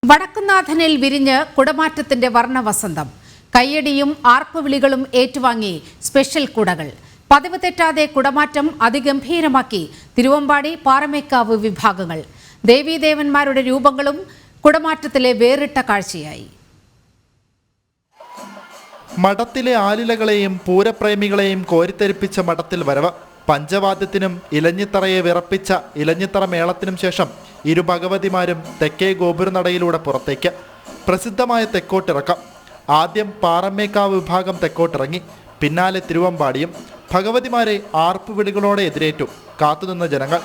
വടക്കുന്നാഥനിൽ വിരിഞ്ഞ് കുടമാറ്റത്തിന്റെ വർണ്ണവസന്തം. കയ്യടിയും ആർപ്പുവിളികളും ഏറ്റുവാങ്ങി സ്പെഷ്യൽ കുടകൾ. പതിവ് തെറ്റാതെ കുടമാറ്റം അതിഗംഭീരമാക്കി തിരുവമ്പാടി പാറമേക്കാവ് വിഭാഗങ്ങൾ. ദേവീദേവന്മാരുടെ രൂപങ്ങളും കുടമാറ്റത്തിലെ വേറിട്ട കാഴ്ചയായി. മഠത്തിലെ ആലിലകളെയും പൂരപ്രേമികളെയും കോരിത്തെരിപ്പിച്ച മഠത്തിൽ വരവ്. പഞ്ചവാദ്യത്തിനും ഇലഞ്ഞിത്തറയെ വിറപ്പിച്ച ഇലഞ്ഞിത്തറ മേളത്തിനും ശേഷം ഇരു ഭഗവതിമാരും തെക്കേ ഗോപുരനടയിലൂടെ പുറത്തേക്ക്. പ്രസിദ്ധമായ തെക്കോട്ടിറക്കം. ആദ്യം പാറമേക്കാവ് വിഭാഗം തെക്കോട്ടിറങ്ങി, പിന്നാലെ തിരുവമ്പാടിയും. ഭഗവതിമാരെ ആർപ്പുവിളികളോടെ എതിരേറ്റു കാത്തുനിന്ന ജനങ്ങൾ.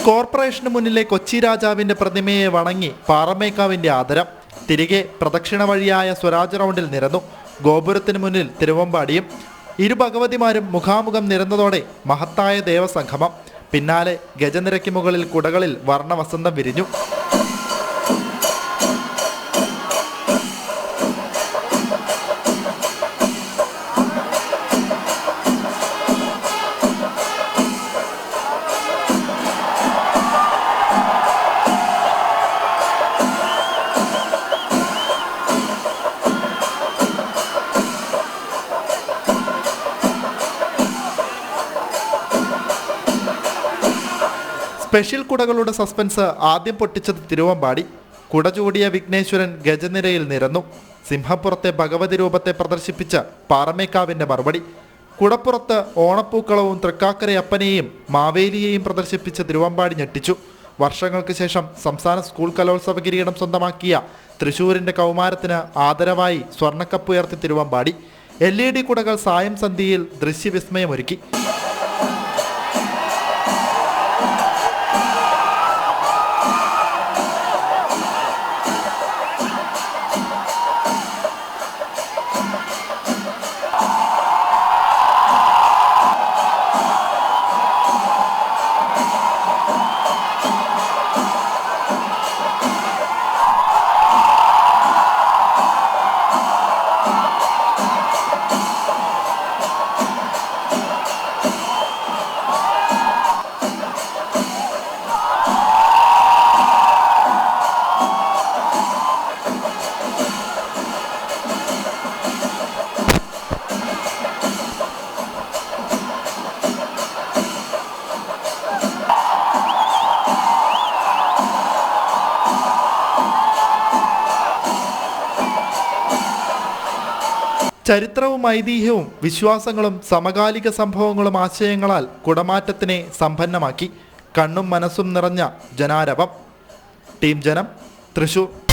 കോർപ്പറേഷന് മുന്നിലെ കൊച്ചി രാജാവിന്റെ പ്രതിമയെ വണങ്ങി പാറമേക്കാവിന്റെ ആദരം. തിരികെ പ്രദക്ഷിണ വഴിയായ സ്വരാജ് റൗണ്ടിൽ നിരന്നു. ഗോപുരത്തിന് മുന്നിൽ തിരുവമ്പാടിയും. ഇരു ഭഗവതിമാരും മുഖാമുഖം നിരന്നതോടെ മഹത്തായ ദേവസംഗമം. പിന്നാലെ ഗജനിരയ്ക്ക് മുകളിൽ കുടകളിൽ വർണ്ണവസന്തം വിരിഞ്ഞു. സ്പെഷ്യൽ കുടകളുടെ സസ്പെൻസ് ആദ്യം പൊട്ടിച്ചത് തിരുവമ്പാടി. കുട ചൂടിയ വിഘ്നേശ്വരൻ ഗജനിരയിൽ നിരന്നു. സിംഹപ്പുറത്തെ ഭഗവതി രൂപത്തെ പ്രദർശിപ്പിച്ച പാറമേക്കാവിന്റെ മറുപടി. കുടപ്പുറത്ത് ഓണപ്പൂക്കളവും തൃക്കാക്കരയപ്പനെയും മാവേലിയെയും പ്രദർശിപ്പിച്ച തിരുവമ്പാടി ഞെട്ടിച്ചു. വർഷങ്ങൾക്ക് ശേഷം സംസ്ഥാന സ്കൂൾ കലോത്സവ കിരീടം സ്വന്തമാക്കിയ തൃശൂരിന്റെ കൗമാരത്തിന് ആദരവായി സ്വർണ്ണക്കപ്പുയർത്തി തിരുവമ്പാടി. LED കുടകൾ സായം സന്ധ്യയിൽ ദൃശ്യവിസ്മയമൊരുക്കി. ചരിത്രവും ഐതിഹ്യവും വിശ്വാസങ്ങളും സമകാലിക സംഭവങ്ങളും ആശയങ്ങളാൽ കുടമാറ്റത്തിനെ സമ്പന്നമാക്കി. കണ്ണും മനസ്സും നിറഞ്ഞ ജനാരവം. ടീം ജനം, തൃശൂർ.